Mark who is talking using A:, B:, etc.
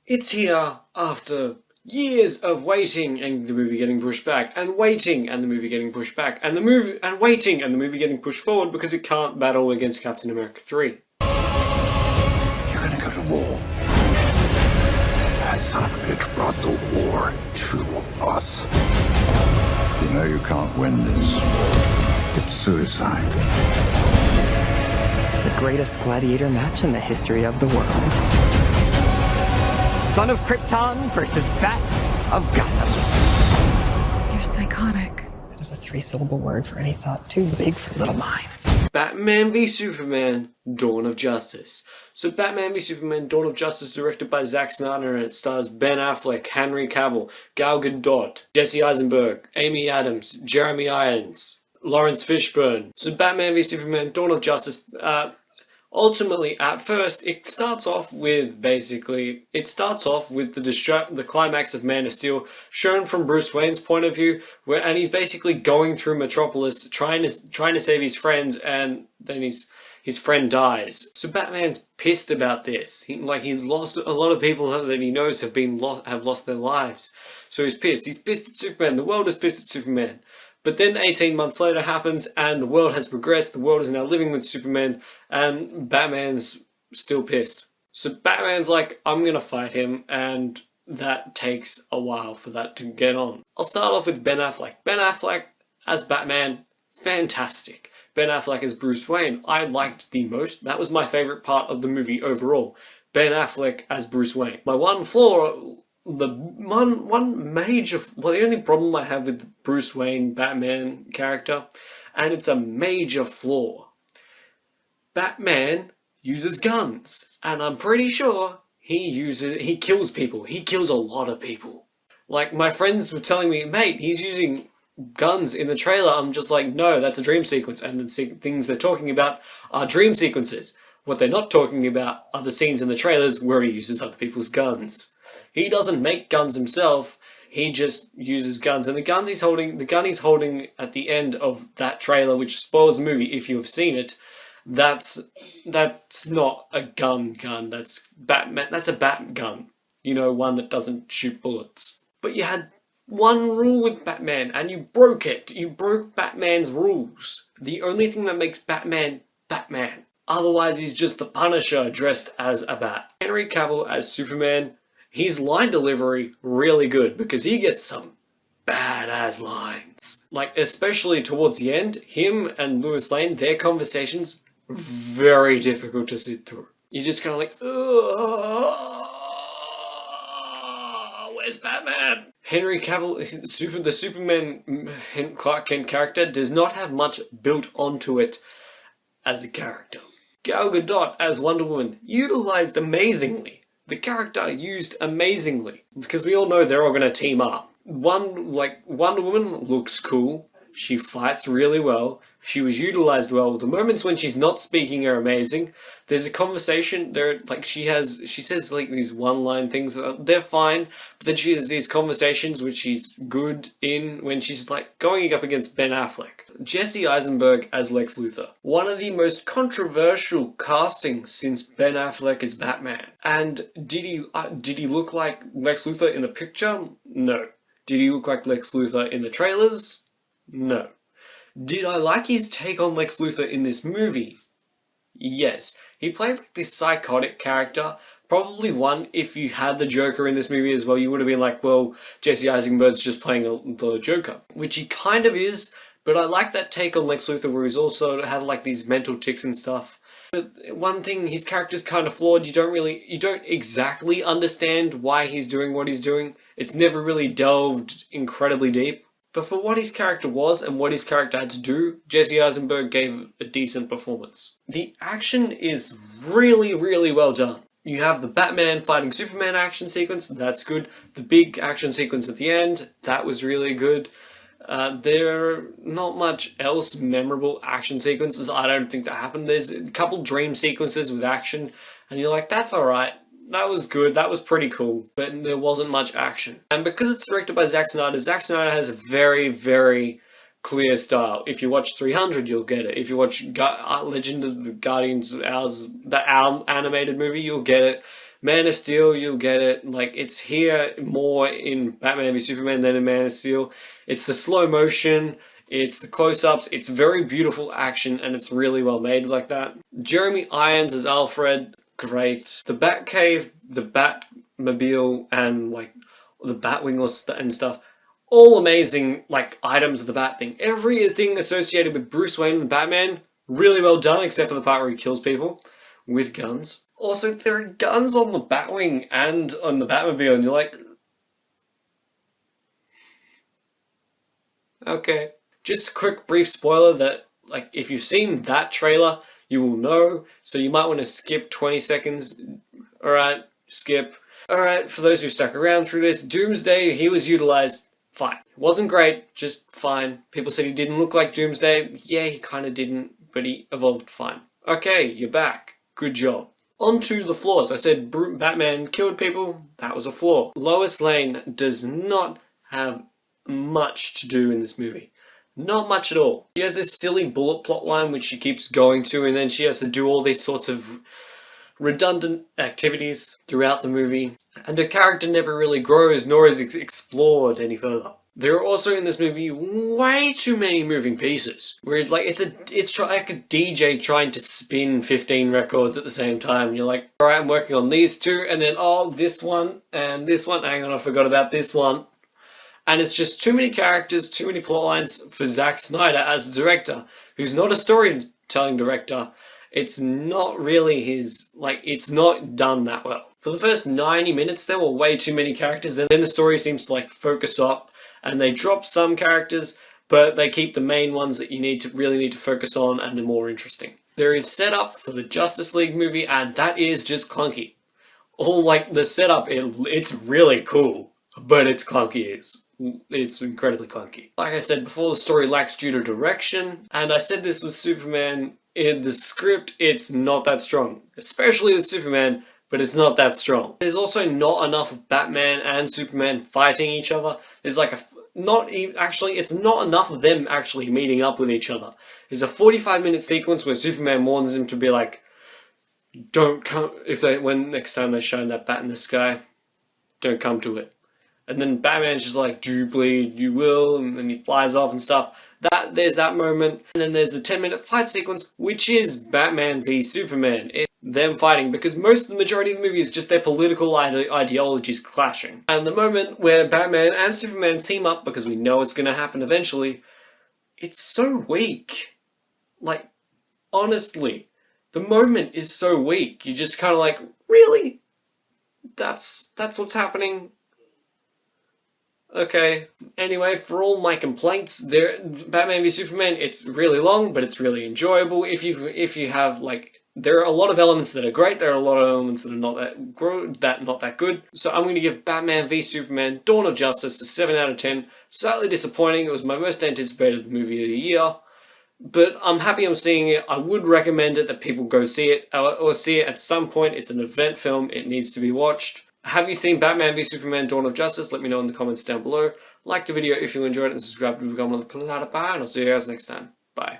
A: It's here after years of waiting and the movie getting pushed back, and waiting and the movie getting pushed back, and waiting and the movie getting pushed forward because it can't battle against Captain America 3.
B: You're gonna go to war. That son of a bitch brought the war to us. You know you can't win this. It's suicide.
C: The greatest gladiator match in the history of the world. Son of Krypton versus Bat of Gotham.
D: You're psychotic.
C: That is a three-syllable word for any thought too big for little minds.
A: Batman v Superman, Dawn of Justice. So Batman v Superman, Dawn of Justice, directed by Zack Snyder, and it stars Ben Affleck, Henry Cavill, Gal Gadot, Jesse Eisenberg, Amy Adams, Jeremy Irons, Lawrence Fishburne. So Batman v Superman, Dawn of Justice, ultimately, at first, it starts off with the climax of Man of Steel, shown from Bruce Wayne's point of view, and he's basically going through Metropolis, trying to save his friends, and then his friend dies. So Batman's pissed about this. He lost a lot of people that he knows have lost their lives. So he's pissed. He's pissed at Superman. The world is pissed at Superman. But then 18 months later happens, and the world has progressed. The world is now living with Superman, and Batman's still pissed. So Batman's like, I'm gonna fight him, and that takes a while for that to get on. I'll start off with Ben Affleck. Ben Affleck as Batman, fantastic. Ben Affleck as Bruce Wayne, I liked the most. That was my favourite part of the movie overall. Ben Affleck as Bruce Wayne. My one flaw, the only problem I have with the Bruce Wayne Batman character, and it's a major flaw. Batman uses guns, and I'm pretty sure he kills people. He kills a lot of people. Like, my friends were telling me, mate, he's using guns in the trailer. I'm just like, no, that's a dream sequence, and the things they're talking about are dream sequences. What they're not talking about are the scenes in the trailers where he uses other people's guns. He doesn't make guns himself, he just uses guns. And the gun he's holding at the end of that trailer, which spoils the movie if you have seen it, that's not a gun, that's Batman, that's a bat gun. You know, one that doesn't shoot bullets. But you had one rule with Batman, and you broke it. You broke Batman's rules. The only thing that makes Batman, Batman. Otherwise, he's just the Punisher dressed as a bat. Henry Cavill as Superman, his line delivery, really good, because he gets some badass lines. Like, especially towards the end, him and Lois Lane, their conversations, very difficult to sit through. You're just kind of like, where's Batman? Henry Cavill, the Superman Clark Kent character, does not have much built onto it as a character. Gal Gadot as Wonder Woman, utilized amazingly. The character used amazingly, because we all know they're all going to team up. Wonder Woman looks cool, she fights really well, she was utilized well. The moments when she's not speaking are amazing. There's a conversation there, like she says like these one-line things, they're fine, but then she has these conversations which she's good in when she's like going up against Ben Affleck. Jesse Eisenberg as Lex Luthor. One of the most controversial castings since Ben Affleck is Batman. And did he look like Lex Luthor in the picture? No. Did he look like Lex Luthor in the trailers? No. Did I like his take on Lex Luthor in this movie? Yes. He played like this psychotic character. Probably one, if you had the Joker in this movie as well, you would have been like, well, Jesse Eisenberg's just playing the Joker. Which he kind of is, but I like that take on Lex Luthor where he's also had like these mental tics and stuff. But one thing, his character's kind of flawed. You don't exactly understand why he's doing what he's doing. It's never really delved incredibly deep. But for what his character was and what his character had to do, Jesse Eisenberg gave a decent performance. The action is really, really well done. You have the Batman fighting Superman action sequence, that's good. The big action sequence at the end, that was really good. There are not much else memorable action sequences, I don't think, that happened. There's a couple dream sequences with action, and you're like, that's alright. That was good, that was pretty cool, but there wasn't much action. And because it's directed by Zack Snyder has a very, very clear style. If you watch 300, you'll get it. If you watch Legend of the Guardians, the animated movie, you'll get it. Man of Steel, you'll get it. Like, it's here more in Batman v Superman than in Man of Steel. It's the slow motion, it's the close-ups, it's very beautiful action, and it's really well made like that. Jeremy Irons as Alfred, great. The Batcave, the Batmobile, and like the Batwing and stuff, all amazing like items of the Bat thing. Everything associated with Bruce Wayne and Batman, really well done, except for the part where he kills people with guns. Also, there are guns on the Batwing and on the Batmobile, and you're like, okay. Just a quick brief spoiler that, like, if you've seen that trailer, you will know, so you might want to skip 20 seconds. Alright, skip. Alright, for those who stuck around through this, Doomsday, he was utilized fine. It wasn't great, just fine. People said he didn't look like Doomsday. Yeah, he kind of didn't, but he evolved fine. Okay, you're back. Good job. On to the flaws. I said Batman killed people. That was a flaw. Lois Lane does not have much to do in this movie. Not much at all. She has this silly bullet plotline which she keeps going to, and then she has to do all these sorts of redundant activities throughout the movie. And her character never really grows, nor is explored any further. There are also in this movie way too many moving pieces. Where it's like it's like a DJ trying to spin 15 records at the same time. And you're like, alright, I'm working on these two, and then oh, this one, and this one, hang on, I forgot about this one. And it's just too many characters, too many plot lines for Zack Snyder as a director, who's not a storytelling director. It's not really his, like, it's not done that well. For the first 90 minutes, there were way too many characters, and then the story seems to, like, focus up, and they drop some characters, but they keep the main ones that you really need to focus on, and they're more interesting. There is setup for the Justice League movie, and that is just clunky. All, like, the setup, it's really cool, but it's clunky. It's incredibly clunky. Like I said before, the story lacks due to direction, and I said this with Superman. In the script, it's not that strong, especially with Superman, but it's not that strong. There's also not enough Batman and Superman fighting each other. There's like it's not enough of them actually meeting up with each other. There's a 45-minute sequence where Superman warns him to be like, don't come, when next time they shine that bat in the sky, don't come to it. And then Batman's just like, do you bleed? You will. And then he flies off and stuff. There's that moment. And then there's the 10-minute fight sequence, which is Batman v Superman. It's them fighting, because the majority of the movie is just their political ideologies clashing. And the moment where Batman and Superman team up, because we know it's going to happen eventually, it's so weak. Like, honestly, the moment is so weak. You're just kind of like, really? That's what's happening? Okay. Anyway, for all my complaints, Batman v Superman, it's really long, but it's really enjoyable. If you have, like, there are a lot of elements that are great, there are a lot of elements that are not that good. So I'm going to give Batman v Superman Dawn of Justice a 7 out of 10. Slightly disappointing. It was my most anticipated movie of the year. But I'm happy I'm seeing it. I would recommend it that people go see it, or see it at some point. It's an event film. It needs to be watched. Have you seen Batman v Superman Dawn of Justice? Let me know in the comments down below. Like the video if you enjoyed it, and subscribe to become one of the Platypus, and I'll see you guys next time. Bye.